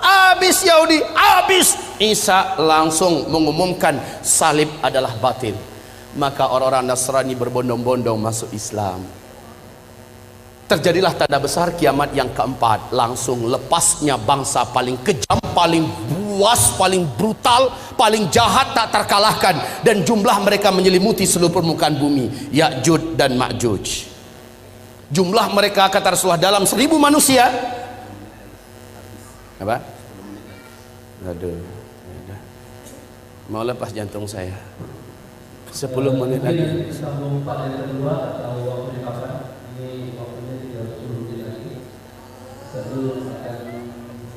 habis Yahudi, habis. Isa langsung mengumumkan salib adalah batil. Maka orang-orang Nasrani berbondong-bondong masuk Islam. Terjadilah tanda besar kiamat yang keempat. Langsung lepasnya bangsa paling kejam, paling buas, paling brutal, paling jahat, tak terkalahkan, dan jumlah mereka menyelimuti seluruh permukaan bumi. Ya'juj dan Ma'juj. Jumlah mereka kata Rasulullah dalam 1000 manusia. Apa? Aduh, mau lepas jantung saya. 10 menit lagi. Sambung part yang kedua atau waktunya kapan? Ini waktunya 30 menit lagi.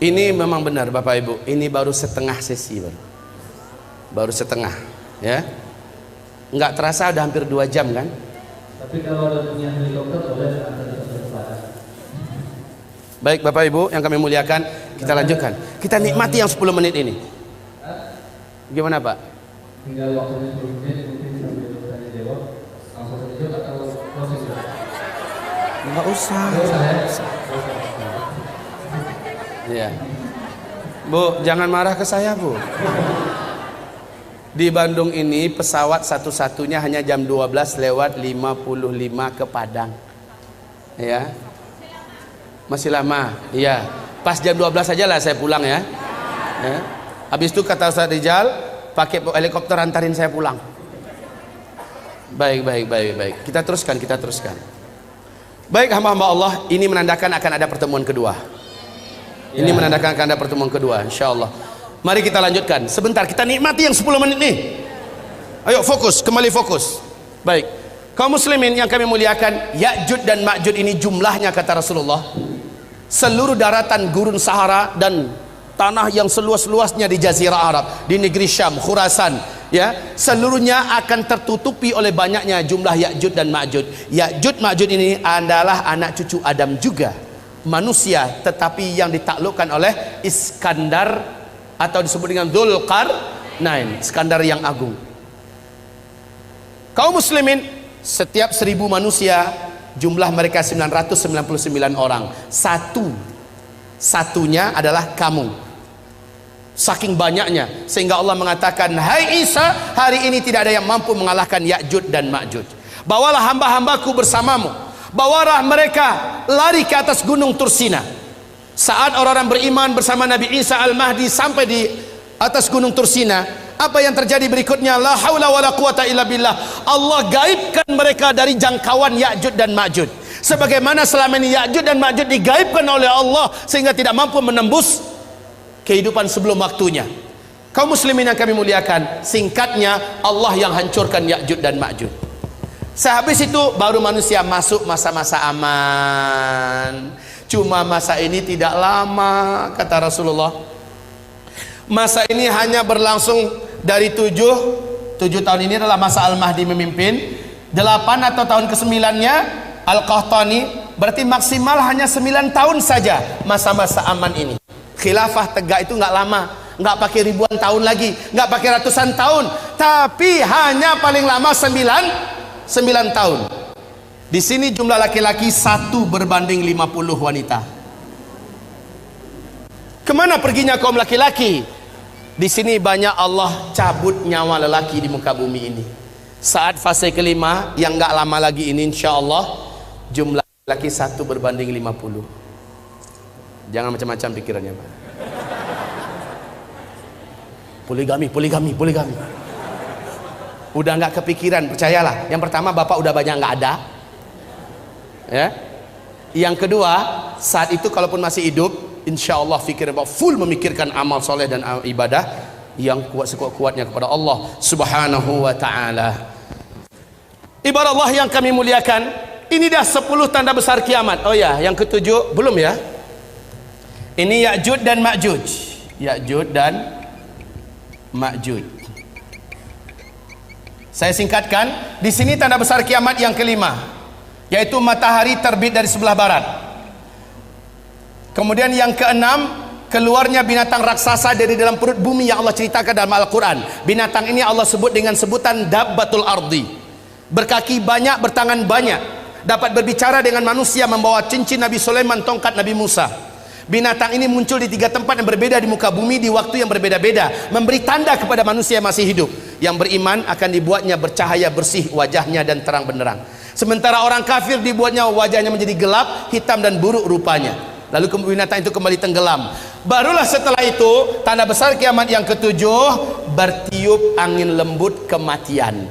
Ini memang benar Bapak Ibu, ini baru setengah sesi baru setengah, ya. Nggak terasa udah hampir 2 jam kan? Tapi kalau ada punya helikopter boleh antar kita ke depan. Baik Bapak Ibu yang kami muliakan, kita lanjutkan. Kita nikmati yang 10 menit ini. Gimana Pak? Tinggal waktunya 10 menit, mungkin sambil bertanya jawab langsung saja atau proses? Nggak usah. Ya. Bu, jangan marah ke saya Bu. Di Bandung ini pesawat satu-satunya hanya jam 12 lewat 55 ke Padang. Ya. Masih lama. Iya. Pas jam 12 saja lah saya pulang ya. Ya. Habis itu kata Ustaz Rijal, pakai helikopter antarin saya pulang. Baik. Kita teruskan. Baik hamba-hamba Allah, ini menandakan akan ada pertemuan kedua. Ini menandakan akan ada pertemuan kedua, insyaallah. Mari kita lanjutkan. Sebentar, kita nikmati yang 10 menit nih. Ayo fokus, kembali fokus. Baik. Kaum muslimin yang kami muliakan, Ya'juj dan Ma'juj ini jumlahnya kata Rasulullah, seluruh daratan gurun Sahara dan tanah yang seluas-luasnya di Jazirah Arab, di negeri Syam, Khurasan, ya, seluruhnya akan tertutupi oleh banyaknya jumlah Ya'juj dan Ma'juj. Ya'juj Ma'juj ini adalah anak cucu Adam juga, manusia, tetapi yang ditaklukkan oleh Iskandar atau disebut dengan Dzulqarnain, Iskandar yang agung. Kaum muslimin, setiap 1000 manusia jumlah mereka 999 orang. Satunya adalah kamu. Saking banyaknya sehingga Allah mengatakan, hai Isa, hari ini tidak ada yang mampu mengalahkan Ya'juj dan Ma'juj. Bawalah hamba-hambaku bersamamu. Bawalah mereka lari ke atas gunung Tursina. Saat orang-orang beriman bersama Nabi Isa Al-Mahdi sampai di atas gunung Tursina, apa yang terjadi berikutnya? La haula wala quwata illa billah. Allah gaibkan mereka dari jangkauan Ya'juj dan Ma'juj. Sebagaimana selama ini Ya'juj dan Ma'juj digaibkan oleh Allah sehingga tidak mampu menembus kehidupan sebelum waktunya. Kaum muslimin yang kami muliakan, singkatnya Allah yang hancurkan Ya'juj dan Ma'juj. Sehabis itu baru manusia masuk masa-masa aman. Cuma masa ini tidak lama kata Rasulullah. Masa ini hanya berlangsung dari 7 tahun. Ini adalah masa Al-Mahdi memimpin. 8 atau tahun ke-9-nya Al-Qahtani. Berarti maksimal hanya 9 tahun saja masa-masa aman ini. Khilafah tegak itu nggak lama, nggak pakai ribuan tahun lagi, nggak pakai ratusan tahun, tapi hanya paling lama 9 tahun. Di sini jumlah laki-laki 1 berbanding 50 wanita. Kemana perginya kaum laki-laki? Di sini banyak Allah cabut nyawa lelaki di muka bumi ini. Saat fase kelima yang nggak lama lagi ini, insya Allah jumlah laki 1 berbanding 50. Jangan macam-macam pikirannya Pak. Poligami. Udah nggak kepikiran, percayalah. Yang pertama bapak udah banyak nggak ada, ya. Yang kedua, saat itu kalaupun masih hidup, insya Allah fikir full memikirkan amal soleh dan ibadah yang kuat sekuat-kuatnya kepada Allah Subhanahu wa ta'ala. Ibarat Allah yang kami muliakan, ini dah 10 tanda besar kiamat. Oh ya, yang ketujuh belum ya? Ini Ya'juj dan Ma'juj. Ya'juj dan Ma'juj. Saya singkatkan, di sini tanda besar kiamat yang kelima, yaitu matahari terbit dari sebelah barat. Kemudian yang keenam, keluarnya binatang raksasa dari dalam perut bumi yang Allah ceritakan dalam Al-Quran. Binatang ini Allah sebut dengan sebutan Dabbatul Ardi. Berkaki banyak, bertangan banyak, dapat berbicara dengan manusia, membawa cincin Nabi Sulaiman, tongkat Nabi Musa. Binatang ini muncul di 3 tempat yang berbeda di muka bumi di waktu yang berbeda-beda, memberi tanda kepada manusia yang masih hidup. Yang beriman akan dibuatnya bercahaya bersih wajahnya dan terang benderang, sementara orang kafir dibuatnya wajahnya menjadi gelap, hitam dan buruk rupanya. Lalu binatang itu kembali tenggelam. Barulah setelah itu tanda besar kiamat yang ketujuh, bertiup angin lembut kematian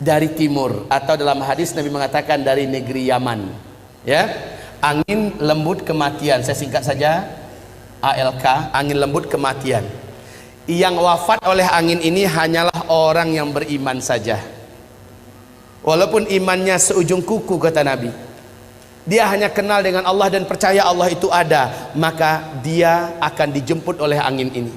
dari timur, atau dalam hadis Nabi mengatakan dari negeri Yaman, ya. Angin lembut kematian, saya singkat saja, ALK, angin lembut kematian. Yang wafat oleh angin ini hanyalah orang yang beriman saja, walaupun imannya seujung kuku, kata Nabi. Dia hanya kenal dengan Allah dan percaya Allah itu ada, maka dia akan dijemput oleh angin ini.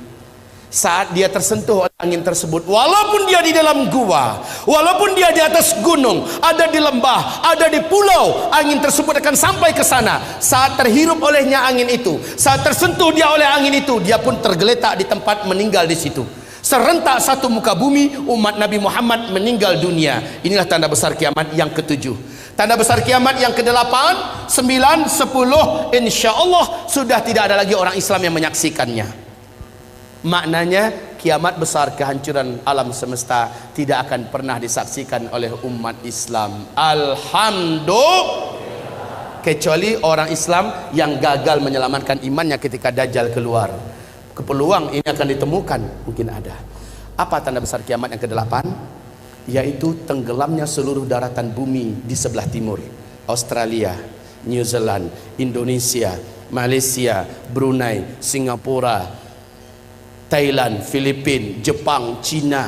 Saat dia tersentuh oleh angin tersebut, walaupun dia di dalam gua, walaupun dia di atas gunung, ada di lembah, ada di pulau, angin tersebut akan sampai ke sana. Saat terhirup olehnya angin itu, saat tersentuh dia oleh angin itu, dia pun tergeletak di tempat, meninggal di situ. Serentak satu muka bumi, umat Nabi Muhammad meninggal dunia. Inilah tanda besar kiamat yang ketujuh. Tanda besar kiamat yang ke-8, 9, 10, insya Allah sudah tidak ada lagi orang Islam yang menyaksikannya. Maknanya kiamat besar, kehancuran alam semesta tidak akan pernah disaksikan oleh umat Islam, alhamdulillah, kecuali orang Islam yang gagal menyelamatkan imannya ketika Dajjal keluar. Peluang ini akan ditemukan, mungkin ada. Apa tanda besar kiamat yang ke-8? Yaitu tenggelamnya seluruh daratan bumi di sebelah timur, Australia, New Zealand, Indonesia, Malaysia, Brunei, Singapura, Thailand, Filipina, Jepang, China,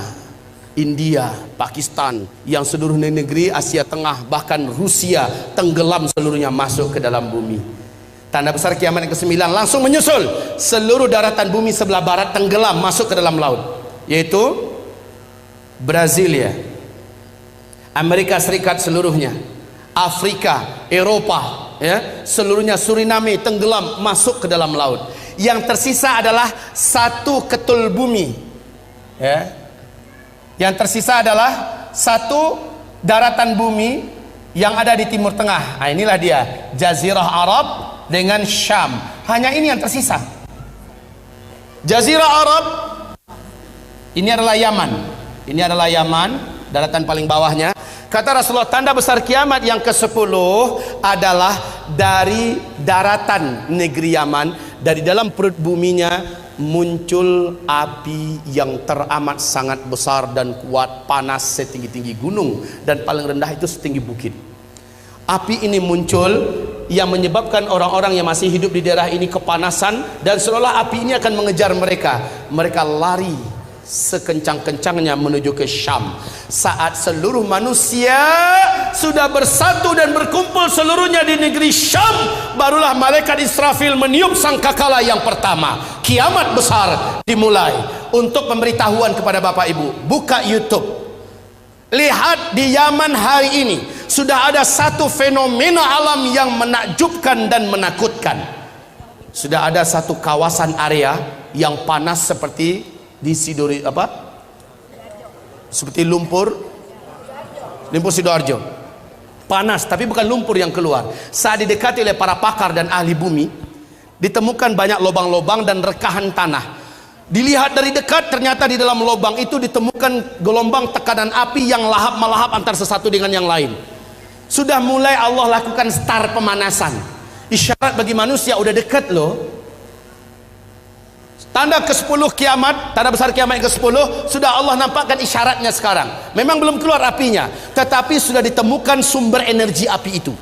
India, Pakistan, yang seluruh negeri Asia Tengah, bahkan Rusia, tenggelam seluruhnya masuk ke dalam bumi. Tanda besar kiamat yang ke-9 langsung menyusul, seluruh daratan bumi sebelah barat tenggelam masuk ke dalam laut, yaitu Brasilia, Amerika Serikat seluruhnya, Afrika, Eropa, ya, seluruhnya, Suriname tenggelam masuk ke dalam laut. Yang tersisa adalah satu ketul bumi, ya. Yang tersisa adalah satu daratan bumi yang ada di timur tengah. Nah, inilah dia, Jazirah Arab dengan Syam. Hanya ini yang tersisa. Jazirah Arab ini adalah Yaman. Ini adalah Yaman, daratan paling bawahnya. Kata Rasulullah, tanda besar kiamat yang ke-10 adalah dari daratan negeri Yaman, dari dalam perut buminya muncul api yang teramat sangat besar dan kuat, panas setinggi-tinggi gunung, dan paling rendah itu setinggi bukit. Api ini muncul yang menyebabkan orang-orang yang masih hidup di daerah ini kepanasan, dan seolah api ini akan mengejar mereka. Mereka lari sekencang-kencangnya menuju ke Syam. Saat seluruh manusia sudah bersatu dan berkumpul seluruhnya di negeri Syam, barulah malaikat Israfil meniup sangkakala yang pertama. Kiamat besar dimulai. Untuk pemberitahuan kepada Bapak Ibu, buka YouTube, lihat di Yaman hari ini sudah ada satu fenomena alam yang menakjubkan dan menakutkan. Sudah ada satu kawasan area yang panas seperti di Sidori, seperti lumpur Sidoarjo, panas, tapi bukan lumpur yang keluar. Saat didekati oleh para pakar dan ahli bumi, ditemukan banyak lubang-lubang dan rekahan tanah. Dilihat dari dekat, ternyata di dalam lubang itu ditemukan gelombang tekanan api yang lahap-melahap antar sesuatu dengan yang lain. Sudah mulai Allah lakukan start pemanasan, isyarat bagi manusia udah dekat loh. Tanda ke-10 kiamat, tanda besar kiamat ke-10, sudah Allah nampakkan isyaratnya sekarang. Memang belum keluar apinya, tetapi sudah ditemukan sumber energi api itu.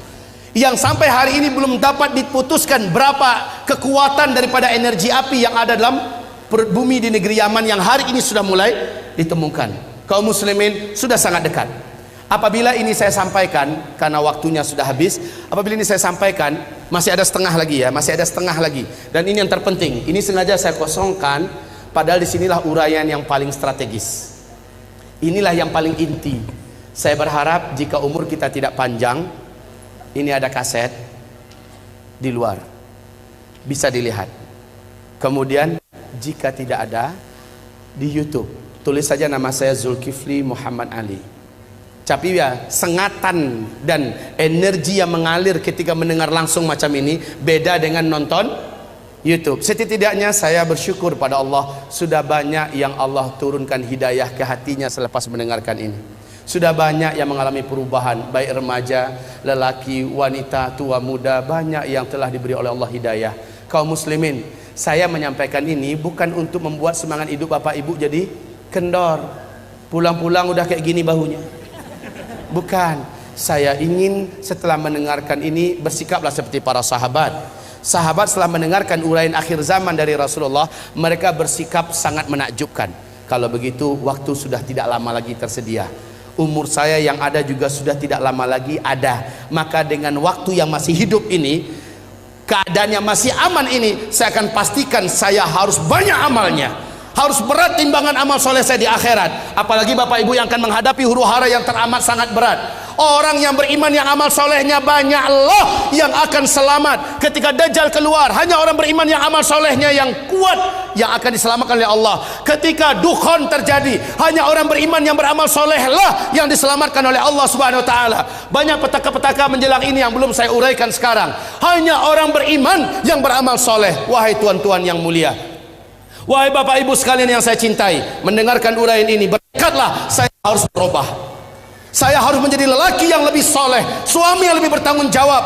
yang sampai hari ini belum dapat diputuskan berapa kekuatan daripada energi api yang ada dalam perut bumi di negeri Yaman yang hari ini sudah mulai ditemukan. Kaum muslimin sudah sangat dekat. Apabila ini saya sampaikan, karena waktunya sudah habis, apabila ini saya sampaikan, masih ada setengah lagi ya, masih ada setengah lagi. Dan ini yang terpenting, ini sengaja saya kosongkan, padahal disinilah uraian yang paling strategis. Inilah yang paling inti. Saya berharap jika umur kita tidak panjang, ini ada kaset di luar, bisa dilihat. Kemudian jika tidak ada, di YouTube tulis saja nama saya Zulkifli Muhammad Ali. Tapi ya, sengatan dan energi yang mengalir ketika mendengar langsung macam ini beda dengan nonton YouTube. Setidaknya saya bersyukur pada Allah, sudah banyak yang Allah turunkan hidayah ke hatinya selepas mendengarkan ini. Sudah banyak yang mengalami perubahan, baik remaja, lelaki, wanita, tua, muda, banyak yang telah diberi oleh Allah hidayah. Kaum muslimin, saya menyampaikan ini bukan untuk membuat semangat hidup bapak ibu jadi kendor, pulang-pulang udah kayak gini bahunya. Bukan, saya ingin setelah mendengarkan ini bersikaplah seperti para sahabat. Sahabat setelah mendengarkan uraian akhir zaman dari Rasulullah, mereka bersikap sangat menakjubkan. Kalau begitu, waktu sudah tidak lama lagi tersedia. Umur saya yang ada juga sudah tidak lama lagi ada. Maka dengan waktu yang masih hidup ini, keadaannya masih aman ini, saya akan pastikan saya harus banyak amalnya, harus berat timbangan amal soleh saya di akhirat. Apalagi bapak ibu yang akan menghadapi huru hara yang teramat sangat berat. Orang yang beriman yang amal solehnya banyak, Allah yang akan selamat ketika Dajjal keluar. Hanya orang beriman yang amal solehnya yang kuat yang akan diselamatkan oleh Allah. Ketika dukhon terjadi, hanya orang beriman yang beramal soleh lah yang diselamatkan oleh Allah Subhanahu Wa Taala. Banyak petaka-petaka menjelang ini yang belum saya uraikan sekarang. Hanya orang beriman yang beramal soleh. Wahai tuan-tuan yang mulia, wahai bapak ibu sekalian yang saya cintai, mendengarkan uraian ini bertekadlah saya harus berubah. Saya harus menjadi lelaki yang lebih soleh, suami yang lebih bertanggung jawab,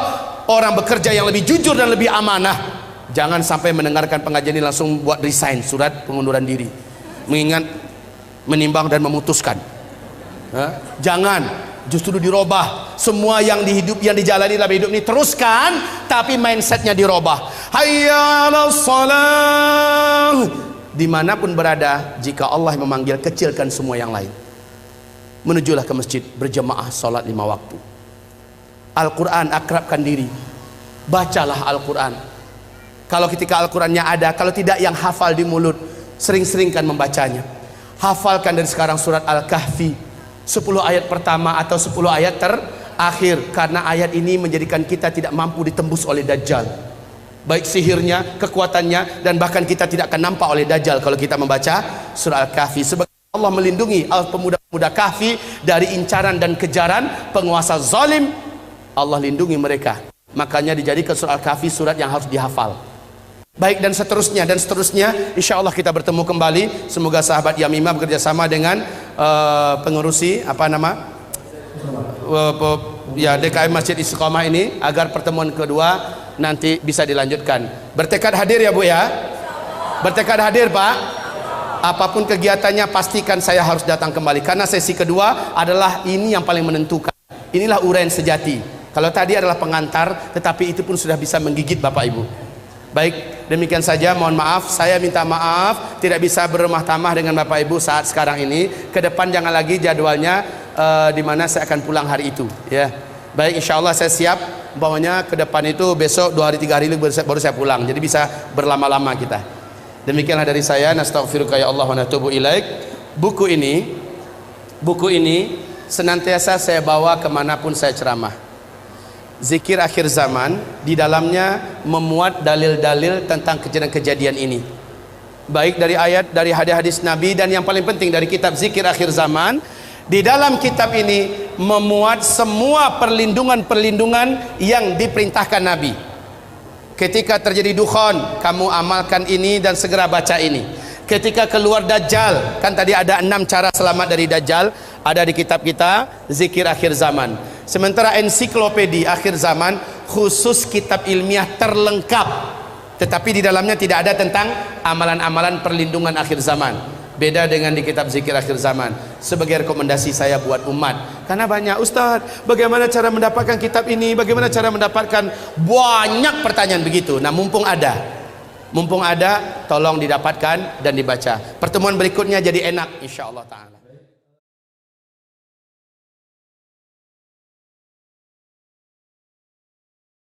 orang bekerja yang lebih jujur dan lebih amanah. Jangan sampai mendengarkan pengajian ini langsung buat resign, surat pengunduran diri, mengingat, menimbang dan memutuskan. Jangan, justru dirubah. Semua yang dijalani dalam hidup ini teruskan, tapi mindsetnya dirubah. Hayya 'alas shalah. Dimanapun berada, jika Allah memanggil, kecilkan semua yang lain. Menujulah ke masjid berjamaah salat 5 waktu. Al-Quran, akrabkan diri, bacalah Al-Quran. Kalau ketika Al-Qurannya ada, kalau tidak yang hafal di mulut, sering-seringkan membacanya. Hafalkan dari sekarang surat Al-Kahfi 10 ayat pertama atau 10 ayat terakhir, karena ayat ini menjadikan kita tidak mampu ditembus oleh Dajjal, baik sihirnya, kekuatannya, dan bahkan kita tidak akan nampak oleh Dajjal kalau kita membaca surah Al-Kahfi. Sebab Allah melindungi pemuda-pemuda Kahfi dari incaran dan kejaran penguasa zalim. Allah lindungi mereka, makanya dijadikan surah Al-Kahfi surat yang harus dihafal. Baik, dan seterusnya dan seterusnya. Insya Allah kita bertemu kembali. Semoga sahabat Yamimah bekerja sama dengan pengurusi DKM Masjid Istiqomah ini agar pertemuan kedua nanti bisa dilanjutkan. Bertekad hadir ya Bu ya. Bertekad hadir Pak. Apapun kegiatannya pastikan saya harus datang kembali, karena sesi kedua adalah ini yang paling menentukan. Inilah uraian sejati. Kalau tadi adalah pengantar, tetapi itu pun sudah bisa menggigit Bapak Ibu. Baik, demikian saja. Mohon maaf, saya minta maaf tidak bisa berumah tamah dengan Bapak Ibu saat sekarang ini. Ke depan jangan lagi jadwalnya di mana saya akan pulang hari itu ya. Baik, insya Allah saya siap. Umpamanya ke depan itu besok 2 hari 3 hari baru saya pulang, jadi bisa berlama-lama kita. Demikianlah dari saya. Nastaghfiruka ya Allah wa natubu ilaik. Buku ini senantiasa saya bawa kemanapun saya ceramah. Zikir akhir zaman, di dalamnya memuat dalil-dalil tentang kejadian-kejadian ini, baik dari ayat, dari hadis-hadis Nabi, dan yang paling penting dari kitab Zikir Akhir Zaman. Di dalam kitab ini memuat semua perlindungan-perlindungan yang diperintahkan Nabi. Ketika terjadi dukhon, kamu amalkan ini dan segera baca ini. Ketika keluar Dajjal, kan tadi ada 6 cara selamat dari Dajjal, ada di kitab kita Zikir Akhir Zaman. Sementara ensiklopedi akhir zaman khusus kitab ilmiah terlengkap, tetapi di dalamnya tidak ada tentang amalan-amalan perlindungan akhir zaman. Beda dengan di kitab zikir akhir zaman. Sebagai rekomendasi saya buat umat, karena banyak ustaz, bagaimana cara mendapatkan kitab ini, bagaimana cara mendapatkan, banyak pertanyaan begitu. Nah mumpung ada, tolong didapatkan dan dibaca. Pertemuan berikutnya jadi enak insyaallah ta'ala.